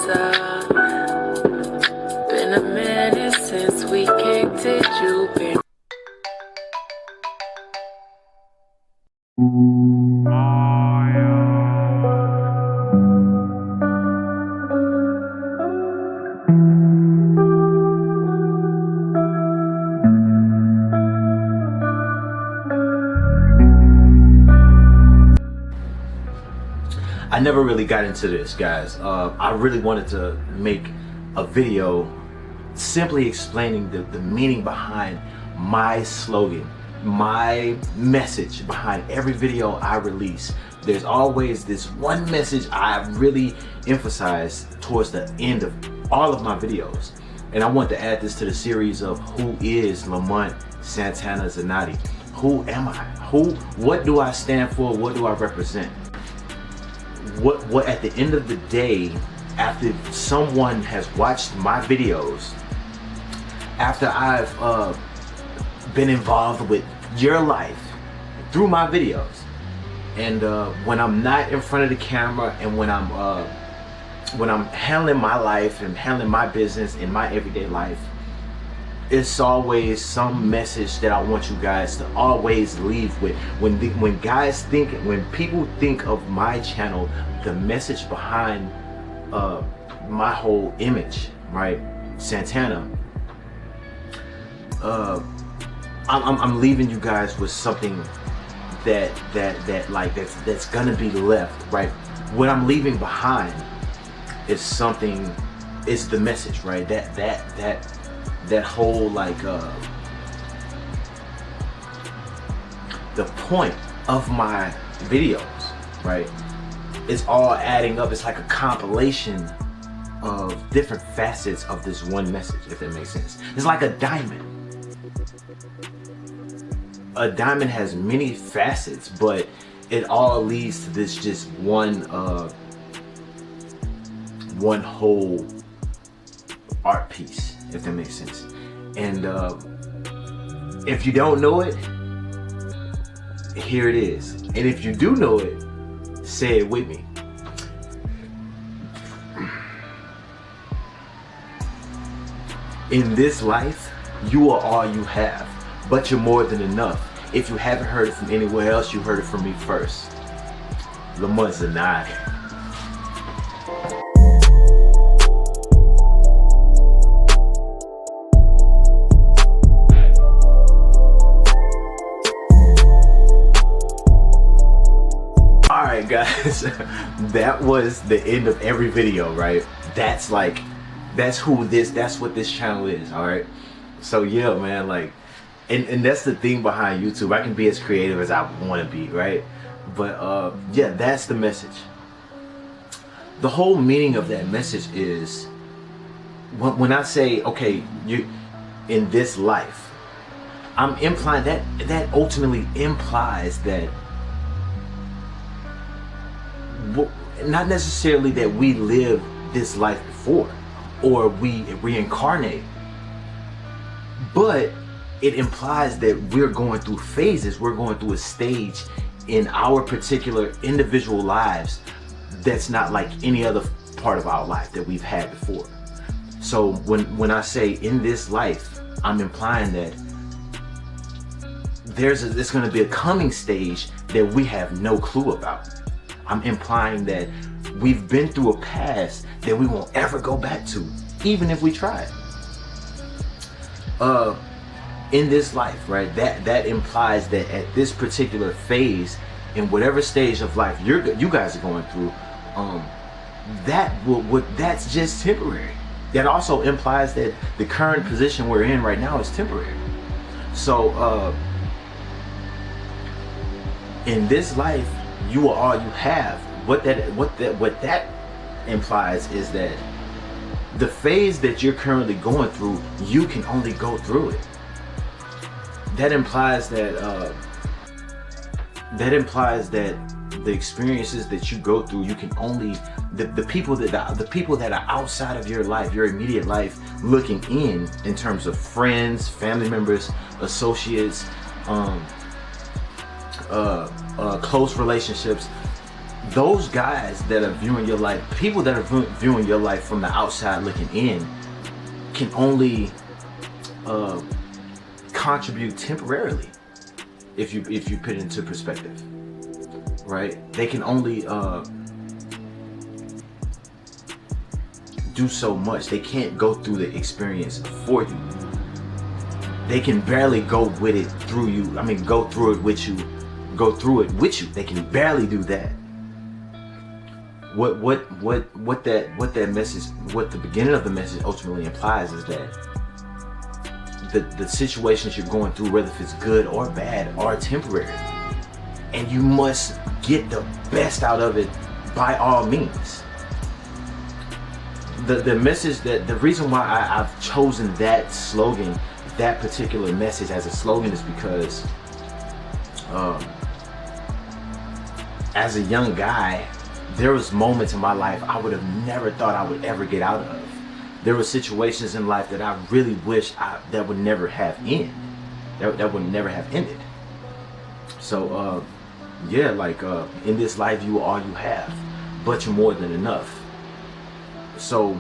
closer. Been a minute since we kicked it, you been. I never really got into this, guys. I really wanted to make a video simply explaining the meaning behind my slogan, my message behind every video I release. There's always this one message I really emphasize towards the end of all of my videos. And I want to add this to the series of who is Lamont Santana Zanotti? Who am I? What do I stand for? What do I represent? What at the end of the day, after someone has watched my videos, after I've been involved with your life through my videos, and when I'm not in front of the camera, and when I'm handling my life and handling my business in my everyday life, it's always some message that I want you guys to always leave with. When people think of my channel, the message behind my whole image, right, Santana, I'm leaving you guys with something that's gonna be left, right? What I'm leaving behind is something. It's the message, right? That whole the point of my videos, right? It's all adding up. It's like a compilation of different facets of this one message, if that makes sense. It's like a diamond. A diamond has many facets, but it all leads to this just one whole art piece, if that makes sense. And if you don't know it, here it is. And if you do know it, say it with me. In this life, you are all you have, but you're more than enough. If you haven't heard it from anywhere else, you heard it from me first. Lamont Zanotti. Alright guys, that was the end of every video, right? That's what this channel is, alright? So yeah, man, and that's the thing behind YouTube. I can be as creative as I want to be, right? But yeah, that's the message. The whole meaning of that message is, when I say, okay, you in this life, I'm implying that ultimately implies that not necessarily that we live this life before or we reincarnate, but it implies that we're going through phases, we're going through a stage in our particular individual lives that's not like any other part of our life that we've had before. So when I say in this life, I'm implying that there's going to be a coming stage that we have no clue about. I'm implying that we've been through a past that we won't ever go back to, even if we try. In this life, right? That implies that at this particular phase, in whatever stage of life you guys are going through, that's just temporary. That also implies that the current position we're in right now is temporary. So in this life, you are all you have. What that implies is that the phase that you're currently going through, you can only go through it. That implies that the experiences that you go through, you can only the people that are outside of your life, your immediate life, looking in terms of friends, family members, associates, close relationships, those guys that are viewing your life, people that are viewing your life from the outside looking in, can only contribute temporarily if you put it into perspective, right? They can only do so much. They can't go through the experience for you. They can barely go with it through you. I mean, go through it with you. They can barely do that. What that message, what the beginning of the message ultimately implies is that the situations you're going through, whether if it's good or bad, are temporary, and you must get the best out of it by all means. The message, that the reason why I've chosen that slogan, that particular message as a slogan, is because as a young guy, there was moments in my life I would have never thought I would ever get out of. There were situations in life that I really wish that would never have ended. That would never have ended. So yeah, like in this life you are all you have, but you're more than enough. So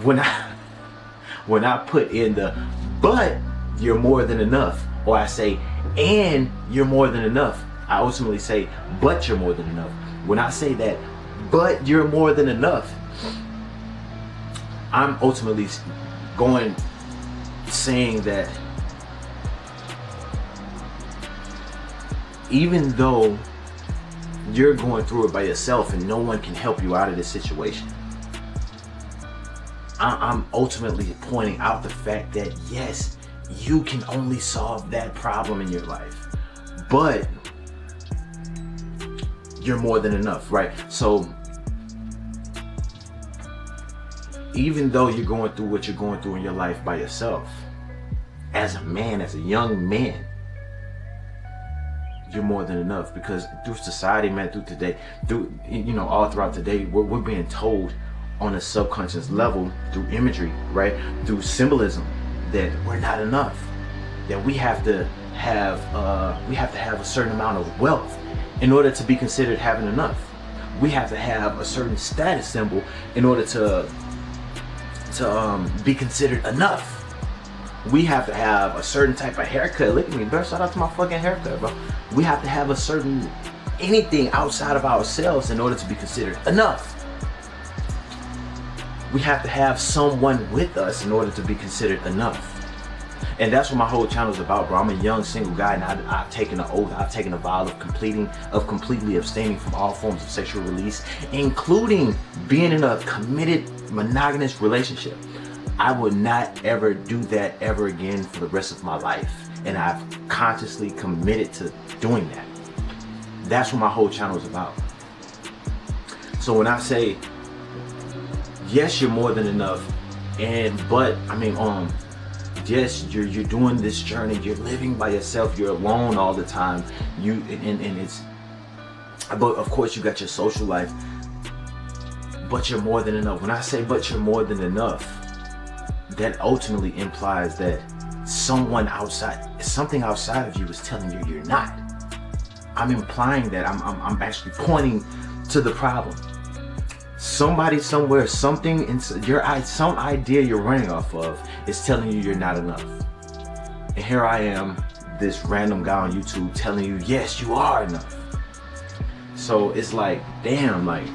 when I put in the "but you're more than enough," or I say "and you're more than enough," I ultimately say "but you're more than enough." When I say that "but you're more than enough," I'm ultimately saying that even though you're going through it by yourself and no one can help you out of this situation, I'm ultimately pointing out the fact that yes, you can only solve that problem in your life, but you're more than enough, right? So even though you're going through what you're going through in your life by yourself, as a man, as a young man, you're more than enough, because through society, man, through today, all throughout today, we're being told on a subconscious level, through imagery, right, through symbolism, that we're not enough, that we have to have a certain amount of wealth in order to be considered having enough. We have to have a certain status symbol in order to be considered enough. We have to have a certain type of haircut. Look at me, bro. Shout out to my fucking haircut, bro. We have to have a certain anything outside of ourselves in order to be considered enough. We have to have someone with us in order to be considered enough. And that's what my whole channel is about, bro. I'm a young single guy, and I've taken an oath, I've taken a vow of completely abstaining from all forms of sexual release, including being in a committed monogamous relationship. I would not ever do that ever again for the rest of my life, and I've consciously committed to doing that. That's what my whole channel is about. So when I say yes, you're more than enough, yes, you're doing this journey, you're living by yourself, you're alone all the time, but of course you got your social life, but you're more than enough. When I say but you're more than enough, that ultimately implies that something outside of you is telling you you're not. I'm implying that I'm actually pointing to the problem. Somebody somewhere, something in some idea you're running off of is telling you you're not enough. And here I am, this random guy on YouTube telling you, yes, you are enough. So it's like, damn, like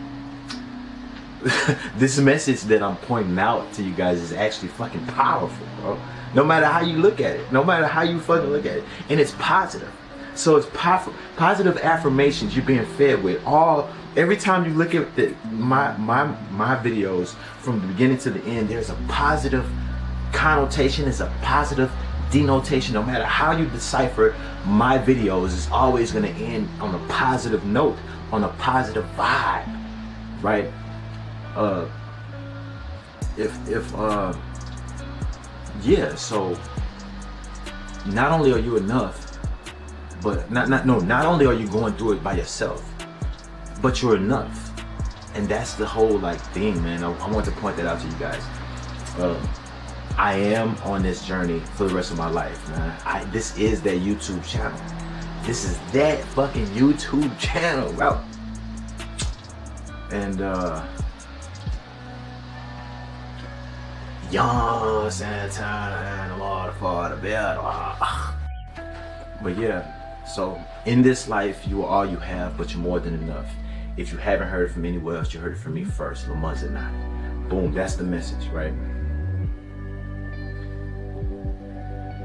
this message that I'm pointing out to you guys is actually fucking powerful, bro. No matter how you look at it, no matter how you fucking look at it, and it's positive. So it's positive affirmations you're being fed with. Every time you look at my videos from the beginning to the end, there's a positive connotation, there's a positive denotation. No matter how you decipher my videos, it's always going to end on a positive note, on a positive vibe, right? So not only are you enough, but not only are you going through it by yourself, but you're enough. And that's the whole thing, man. I want to point that out to you guys. I am on this journey for the rest of my life, man. This is that YouTube channel. This is that fucking YouTube channel, bro. And young Santana and the water for the better. But yeah, so in this life, you are all you have, but you're more than enough. If you haven't heard it from anywhere else, you heard it from me first. Lamont Zanotti. Boom, that's the message, right?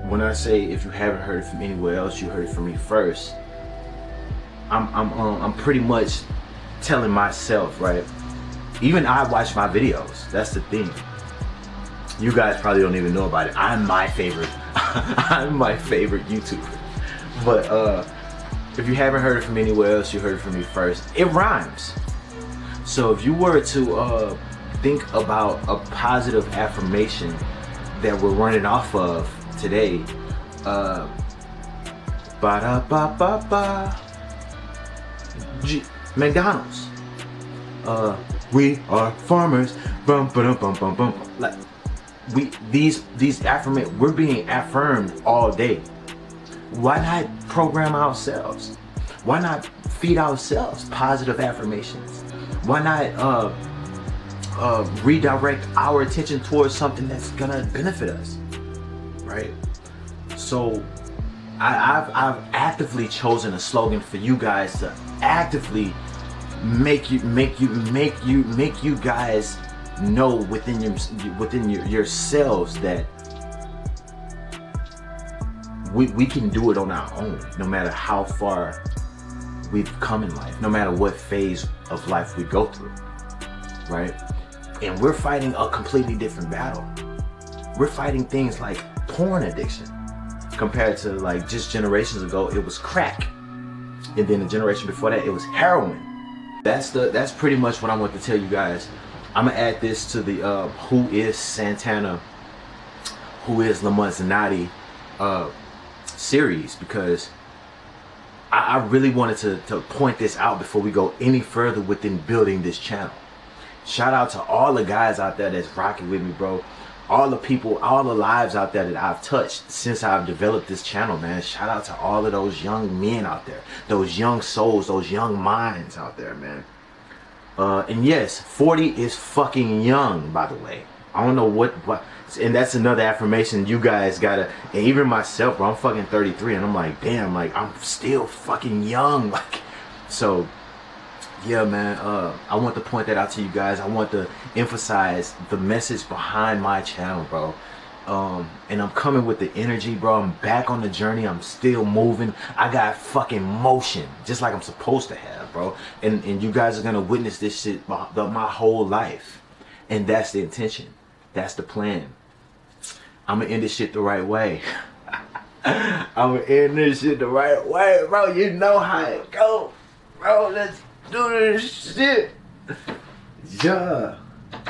When I say if you haven't heard it from anywhere else, you heard it from me first, I'm pretty much telling myself, right? Even I watch my videos. That's the thing. You guys probably don't even know about it. I'm my favorite. I'm my favorite YouTuber. But if you haven't heard it from anywhere else, you heard it from me first. It rhymes. So if you were to think about a positive affirmation that we're running off of today, McDonald's. We are farmers. Bum, ba-dum, bum, bum, bum. Like these affirmations, we're being affirmed all day. Why not program ourselves? Why not feed ourselves positive affirmations? Why not redirect our attention towards something that's gonna benefit us, right? So I've actively chosen a slogan for you guys to actively make you guys know within yourselves that we can do it on our own, no matter how far we've come in life, no matter what phase of life we go through, right? And we're fighting a completely different battle. We're fighting things like porn addiction, compared to like just generations ago, it was crack. And then the generation before that, it was heroin. That's pretty much what I want to tell you guys. I'm gonna add this to the Who is Santana, Who is Lamont Zanotti series, because I really wanted to point this out before we go any further within building this channel. Shout out to all the guys out there that's rocking with me, bro. All the people, all the lives out there that I've touched since I've developed this channel, man. Shout out to all of those young men out there, those young souls, those young minds out there, man. And yes, 40 is fucking young, by the way. I don't know what, and that's another affirmation you guys gotta, and even myself, bro, I'm fucking 33, and I'm like, damn, like, I'm still fucking young, like, so, yeah, man, I want to point that out to you guys. I want to emphasize the message behind my channel, bro. And I'm coming with the energy, bro. I'm back on the journey. I'm still moving. I got fucking motion, just like I'm supposed to have, bro. And you guys are gonna witness this shit my whole life. And that's the intention. That's the plan. I'm gonna end this shit the right way. I'm gonna end this shit the right way, bro. You know how it go, bro. Let's do this shit. Yeah.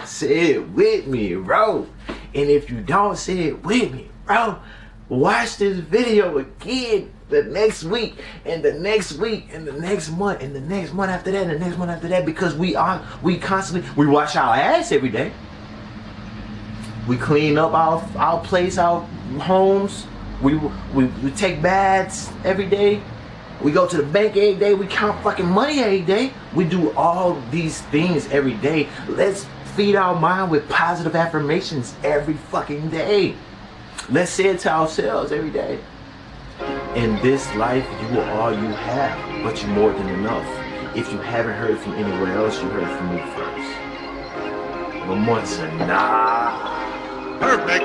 Say it with me, bro. And if you don't say it with me, bro, watch this video again the next week, and the next week, and the next month, and the next month after that, and the next month after that, because we constantly, we wash our ass every day. We clean up our place, our homes. We take baths every day. We go to the bank every day. We count fucking money every day. We do all these things every day. Let's feed our mind with positive affirmations every fucking day. Let's say it to ourselves every day. In this life, you are all you have, but you're more than enough. If you haven't heard it from anywhere else, you heard it from me first. Lamont Zanotti. Perfect.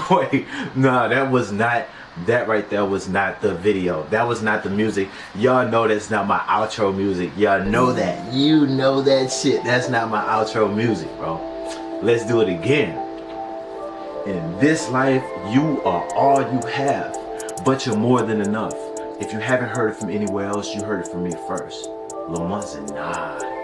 Wait, no, that was not, that right there was not the video. That was not the music. Y'all know that's not my outro music. Y'all know that. You know that shit. That's not my outro music, bro. Let's do it again. In this life, you are all you have, but you're more than enough. If you haven't heard it from anywhere else, you heard it from me first. Lamont Zanotti.